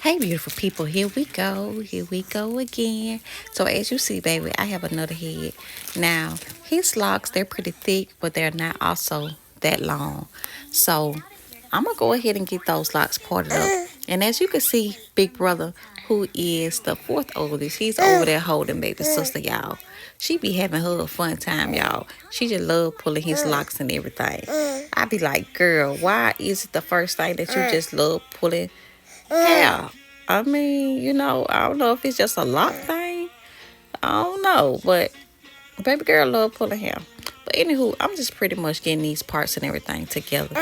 Hey, beautiful people, here we go. Here we go again. So, as you see, baby, I have another head. Now, his locks, they're pretty thick, but they're not also that long. So, I'm going to go ahead and get those locks parted up. And as you can see, Big Brother, who is the fourth oldest, he's over there holding baby sister, y'all. She be having her a fun time, y'all. She just love pulling his locks and everything. I be like, girl, why is it the first thing that you just love pulling hair? I mean, I don't know if it's just a lock thing. I don't know, but baby girl love pulling hair. But anywho, I'm just pretty much getting these parts and everything together.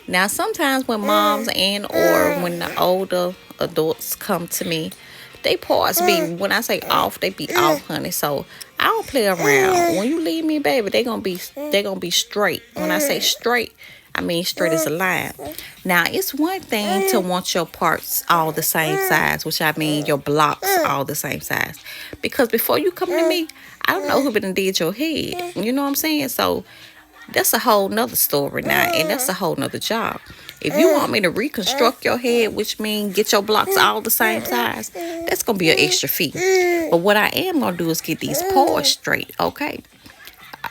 Now, sometimes when moms and or when the older adults come to me, they parts be, when I say off, they be off, honey. So I don't play around. When you leave me, baby, they gonna be straight. When I say straight, I mean straight as a line. Now, it's one thing to want your parts all the same size, which I mean your blocks all the same size. Because before you come to me, I don't know who been did your head. You know what I'm saying? So that's a whole nother story now, and that's a whole nother job. If you want me to reconstruct your head, which means get your blocks all the same size, that's going to be an extra fee. But what I am going to do is get these paws straight, okay?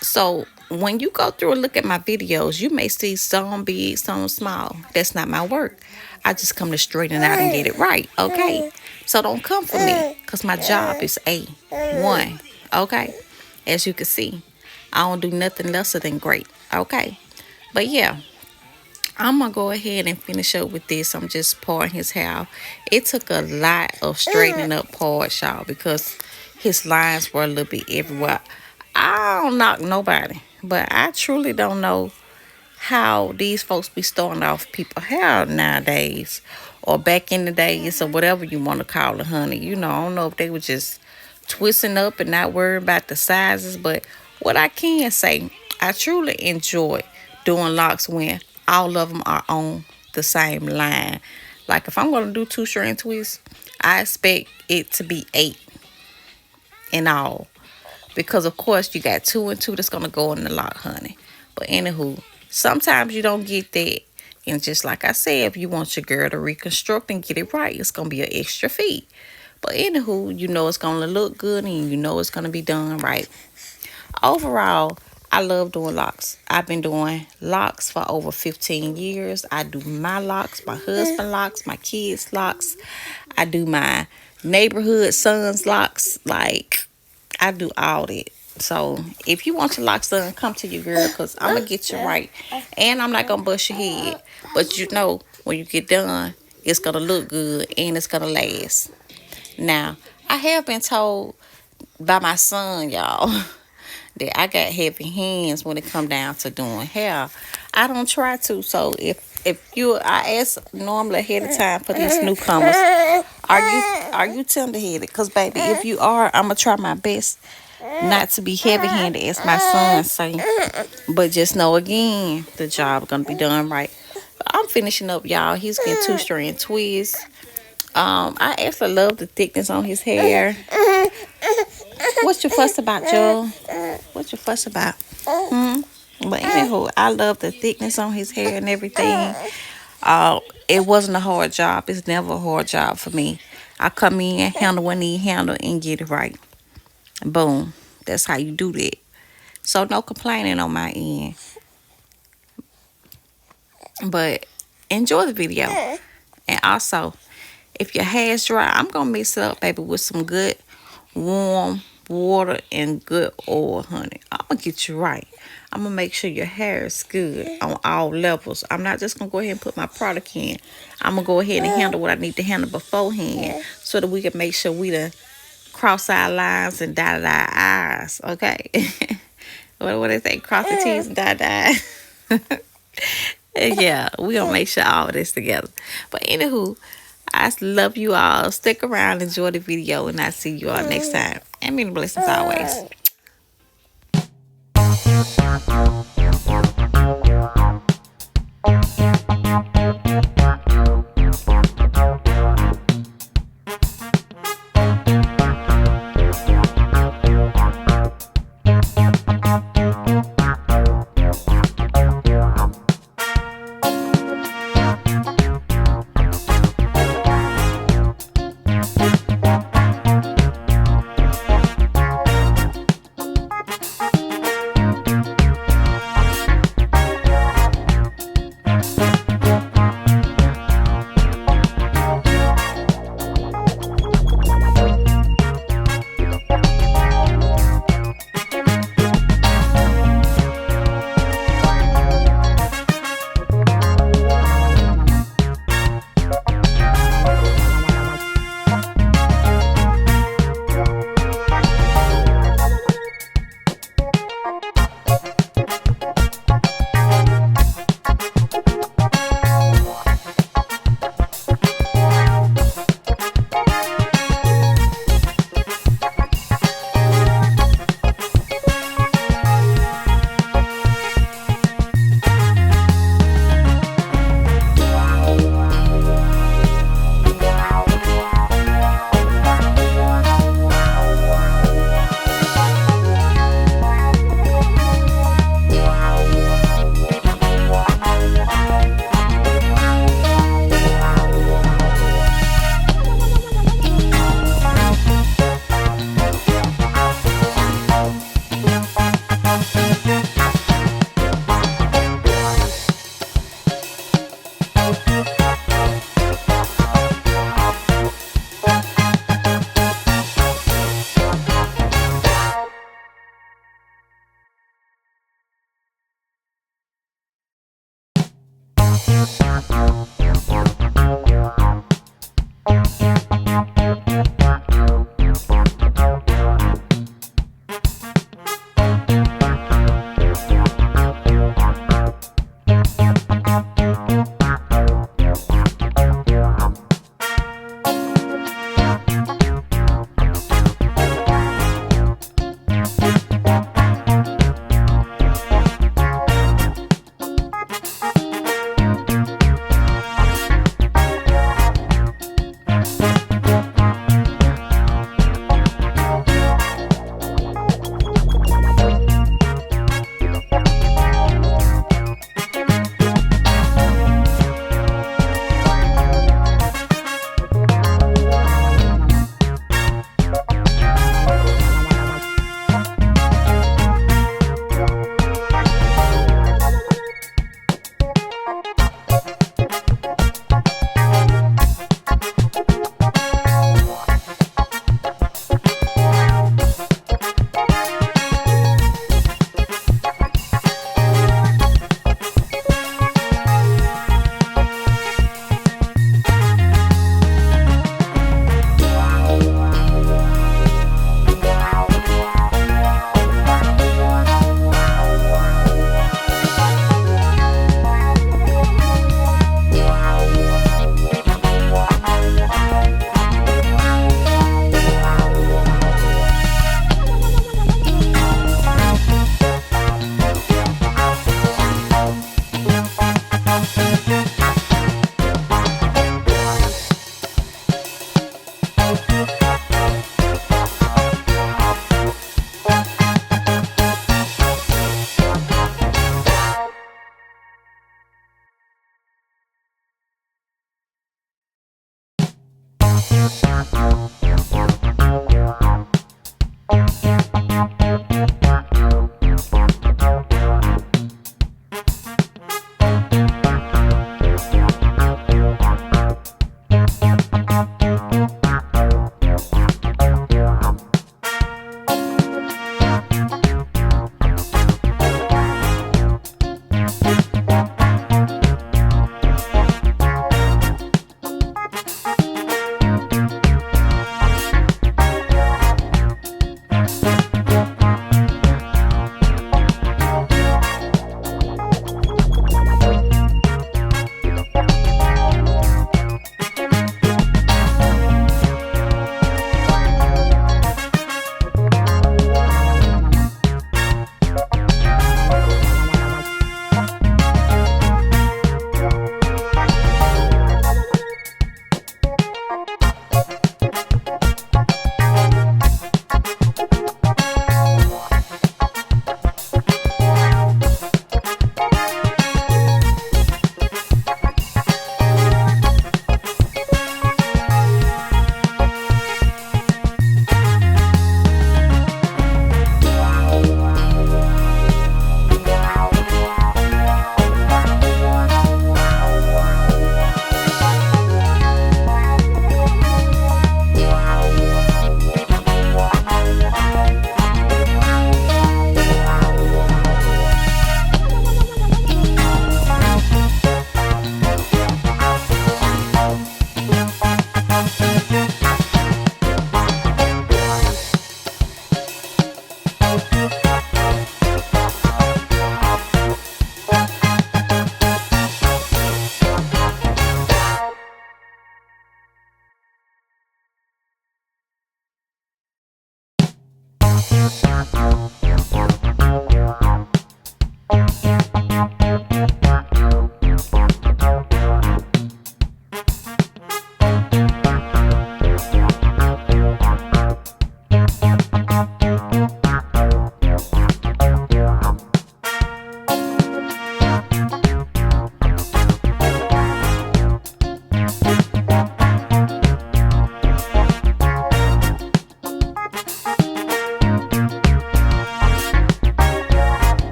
So when you go through and look at my videos, you may see some big, some small. That's not my work. I just come to straighten out and get it right, okay? So don't come for me, because my job is A1, okay? As you can see, I don't do nothing lesser than great, okay? But yeah, I'm going to go ahead and finish up with this. I'm just pouring his hair. It took a lot of straightening up parts, y'all, because his lines were a little bit everywhere. I don't knock nobody, but I truly don't know how these folks be starting off people's hair nowadays, or back in the days, or whatever you want to call it, honey. I don't know if they were just twisting up and not worrying about the sizes, but what I can say, I truly enjoy doing locks when all of them are on the same line. Like if I'm going to do 2 strand twists, I expect it to be 8 in all. Because of course you got 2 and 2 that's going to go in the lock, honey. But anywho, sometimes you don't get that. And just like I said, if you want your girl to reconstruct and get it right, it's going to be an extra fee. But anywho, it's going to look good and it's going to be done right. Overall, I love doing locks. I've been doing locks for over 15 years. I do my locks, my husband locks, my kids locks. I do my neighborhood sons locks. Like, I do all that. So, if you want your locks done, come to your girl, because I'm going to get you right. And I'm not going to bust your head. But when you get done, it's going to look good and it's going to last. Now, I have been told by my son, y'all, that I got heavy hands when it come down to doing hair. I don't try to. So I ask normally ahead of time for these newcomers, are you tender-headed? Because baby, if you are, I'm gonna try my best not to be heavy-handed, as my son say. But just know again, the job gonna be done right. But I'm finishing up, y'all. He's getting 2 strand twists. I actually love the thickness on his hair. What you fuss about, Joe? What you fuss about? But anywho, I love the thickness on his hair and everything. It wasn't a hard job. It's never a hard job for me. I come in, handle what need handle, and get it right. Boom. That's how you do that. So no complaining on my end. But enjoy the video. And also, if your hair's dry, I'm going to mix it up, baby, with some good warm water and good oil, honey. I'm going to get you right. I'm going to make sure your hair is good on all levels. I'm not just going to go ahead and put my product in. I'm going to go ahead and handle what I need to handle beforehand so that we can make sure we done cross our lines and dot our I's, okay? What they say? Cross the T's and dot the I's. Yeah, we going to make sure all this together. But anywho, I love you all. Stick around, enjoy the video, and I'll see you all next time. And many blessings always.